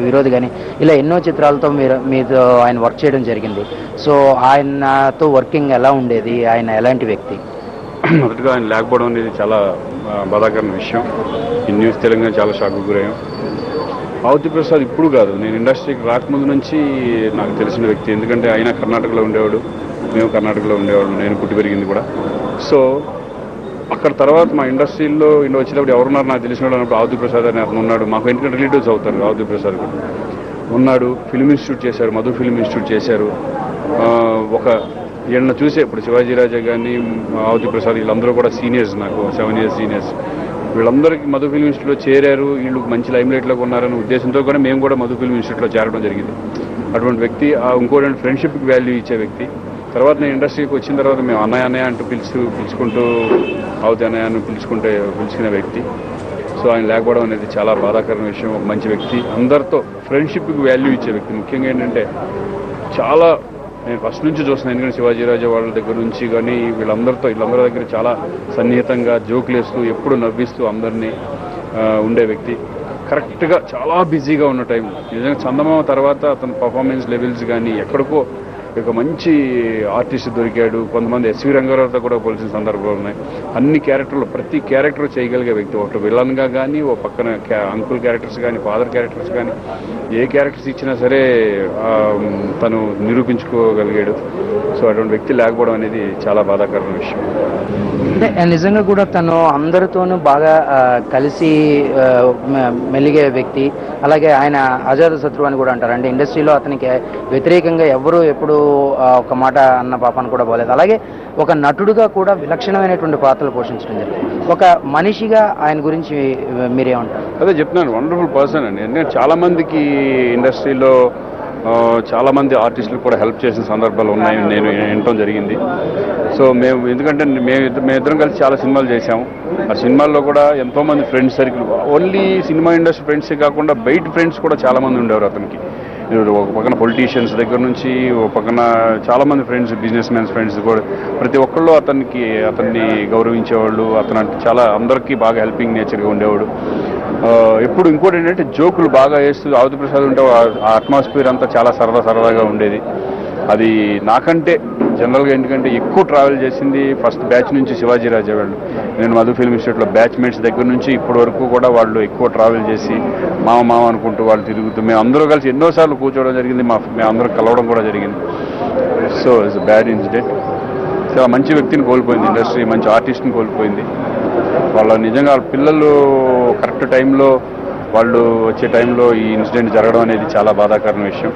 విరోధి కానీ ఇలా ఎన్నో చిత్రాలతో మీతో ఆయన వర్క్ చేయడం జరిగింది. సో ఆయనతో వర్కింగ్ ఎలా ఉండేది? ఆయన ఎలాంటి వ్యక్తి? మొదటగా ఆయన లేకపోవడం అనేది చాలా బాధాకరమైన విషయం. ఈ న్యూస్ తెలంగాణ చాలా షాక్కు గురయ్యాం. ఆవుతి ప్రసాద్ ఇప్పుడు కాదు, నేను ఇండస్ట్రీకి రాకముందు నుంచి నాకు తెలిసిన వ్యక్తి. ఎందుకంటే ఆయన కర్ణాటకలో ఉండేవాడు, మేము కర్ణాటకలో ఉండేవాడు, నేను పుట్టి పెరిగింది కూడా. సో అక్కడ తర్వాత మా ఇండస్ట్రీలో వచ్చేటప్పుడు ఎవరున్నారు నాకు తెలిసిన వాడు ఆవుతి ప్రసాద్ అని అతను ఉన్నాడు. మాకు ఎందుకంటే రిలేటివ్స్ అవుతారు. ఆవుతి ప్రసాద్ ఉన్నాడు. ఫిల్మ్ ఇన్స్టిట్యూట్ చేశారు, మధు ఫిల్మ్ ఇన్స్టిట్యూట్ చేశారు. ఒక ఈయన చూసే ఇప్పుడు శివాజీ రాజా కానీ ఆవుతి ప్రసాద్ వీళ్ళందరూ కూడా సీనియర్స్, నాకు 7 years సీనియర్స్. వీళ్ళందరికీ మధు ఫిల్మ్ ఇన్స్టిట్యూట్లో చేరారు, వీళ్ళు మంచి లైమ్లైట్లోకి ఉన్నారనే ఉద్దేశంతో కూడా మేము కూడా మధు ఫిల్మ్ ఇన్స్టిట్యూట్లో చేరడం జరిగింది. అటువంటి వ్యక్తి. ఇంకోటి ఫ్రెండ్షిప్కి వాల్యూ ఇచ్చే వ్యక్తి. తర్వాత నేను ఇండస్ట్రీకి వచ్చిన తర్వాత మేము అన్నయ్య అన్నయ్య అంటూ పిలుచుకుంటూ ఆవుతి అన్నయ్య అని పిలుచుకునే వ్యక్తి. సో ఆయన లేకపోవడం అనేది చాలా బాధాకరమైన విషయం. ఒక మంచి వ్యక్తి, అందరితో ఫ్రెండ్షిప్కి వాల్యూ ఇచ్చే వ్యక్తి. ముఖ్యంగా ఏంటంటే చాలా నేను ఫస్ట్ నుంచి చూస్తున్నాను. ఎందుకంటే శివాజీ రాజా వాళ్ళ దగ్గర నుంచి కానీ వీళ్ళందరి దగ్గర చాలా సన్నిహితంగా జోకులు వేస్తూ ఎప్పుడు నవ్విస్తూ అందరినీ ఉండే వ్యక్తి. కరెక్ట్గా చాలా బిజీగా ఉన్న టైం నిజంగా చందమామ తర్వాత అతని పర్ఫార్మెన్స్ లెవెల్స్ కానీ ఎక్కడికో ఒక మంచి ఆర్టిస్ట్ దొరికాడు. కొంతమంది ఎస్వి రంగారావుతో కూడా పోల్చిన సందర్భాలు ఉన్నాయి. అన్ని క్యారెక్టర్లు ప్రతి క్యారెక్టర్ చేయగలిగే వ్యక్తి. ఒకటి విలన్గా కానీ, ఓ పక్కన అంకుల్ క్యారెక్టర్స్ కానీ, ఫాదర్ క్యారెక్టర్స్ కానీ, ఏ క్యారెక్టర్స్ ఇచ్చినా సరే తను నిరూపించుకోగలిగాడు. సో అటువంటి వ్యక్తి లేకపోవడం అనేది చాలా బాధాకరమైన విషయం. అంటే నిజంగా కూడా తను అందరితోనూ బాగా కలిసి మెలిగే వ్యక్తి. అలాగే ఆయన అజాత శత్రువు అని కూడా అంటారు. అంటే ఇండస్ట్రీలో అతనికి వ్యతిరేకంగా ఎవరు ఎప్పుడు ఒక మాట అన్న పాపాన్ని కూడా పోలేదు. అలాగే ఒక నటుడుగా కూడా విలక్షణమైనటువంటి పాత్రలు పోషించడం జరిగింది. ఒక మనిషిగా ఆయన గురించి మీరేమంటారు? అదే చెప్తున్నాను, వండర్ఫుల్ పర్సన్ అండి. ఎందుకంటే చాలామందికి ఇండస్ట్రీలో చాలామంది ఆర్టిస్టులు కూడా హెల్ప్ చేసిన సందర్భాలు ఉన్నాయి, నేను వినటం జరిగింది. సో ఎందుకంటే మేమిద్దరం కలిసి చాలా సినిమాలు చేశాము. ఆ సినిమాల్లో కూడా ఎంతోమంది friends circle, only cinema industry ఫ్రెండ్సే కాకుండా బయట ఫ్రెండ్స్ కూడా చాలామంది ఉండేవారు అతనికి. ఒక పక్కన పొలిటీషియన్స్ దగ్గర నుంచి, ఒక పక్కన చాలామంది ఫ్రెండ్స్, బిజినెస్ మ్యాన్స్ ఫ్రెండ్స్ కూడా ప్రతి ఒక్కళ్ళు అతన్ని గౌరవించేవాళ్ళు. అతను చాలా అందరికీ బాగా హెల్పింగ్ నేచర్గా ఉండేవాడు. ఎప్పుడు ఇంకోటి ఏంటంటే జోకులు బాగా వేస్తూ ఆవుతి ప్రసాద్ ఉంటే ఆ అట్మాస్ఫియర్ అంతా చాలా సరదాగా ఉండేది. అది నాకంటే జనరల్గా ఎందుకంటే ఎక్కువ ట్రావెల్ చేసింది ఫస్ట్ బ్యాచ్ నుంచి శివాజీ రాజా వాళ్ళు. నేను మధు ఫిల్మ్ ఇన్స్టిట్యూట్లో బ్యాచ్మేట్స్ దగ్గర నుంచి ఇప్పటి వరకు కూడా వాళ్ళు ఎక్కువ ట్రావెల్ చేసి మామ అనుకుంటూ వాళ్ళు తిరుగుతూ మేము అందరూ కలిసి ఎన్నోసార్లు కూర్చోవడం జరిగింది. మేము అందరూ కలవడం కూడా జరిగింది. So it's bad incident. చాలా మంచి వ్యక్తిని కోల్పోయింది ఇండస్ట్రీ, మంచి ఆర్టిస్ట్ని కోల్పోయింది. వాళ్ళ నిజంగా పిల్లలు కరెక్ట్ టైంలో వాళ్ళు వచ్చే టైంలో ఈ ఇన్సిడెంట్ జరగడం అనేది చాలా బాధాకరమైన విషయం.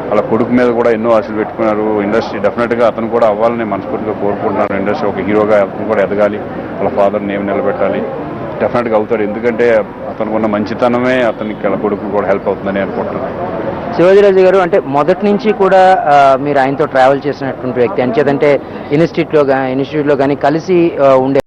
వాళ్ళ కొడుకు మీద కూడా ఎన్నో ఆశలు పెట్టుకున్నారు. ఇండస్ట్రీ డెఫినెట్గా అతను కూడా అవ్వాలని మనస్ఫూర్తిగా కోరుకుంటున్నారు. ఇండస్ట్రీ ఒక హీరోగా అతను కూడా ఎదగాలి, వాళ్ళ ఫాదర్ నేమ్ నిలబెట్టాలి. డెఫినెట్గా అవుతాడు. ఎందుకంటే అతనికి ఉన్న మంచితనమే అతనికి వాళ్ళ కొడుకు కూడా హెల్ప్ అవుతుందని అనుకుంటున్నాను. శివాజీరాజు గారు అంటే మొదటి నుంచి కూడా మీరు ఆయనతో ట్రావెల్ చేసినటువంటి వ్యక్తి. అంచేదంటే ఇన్స్టిట్యూట్లో కానీ కలిసి ఉండే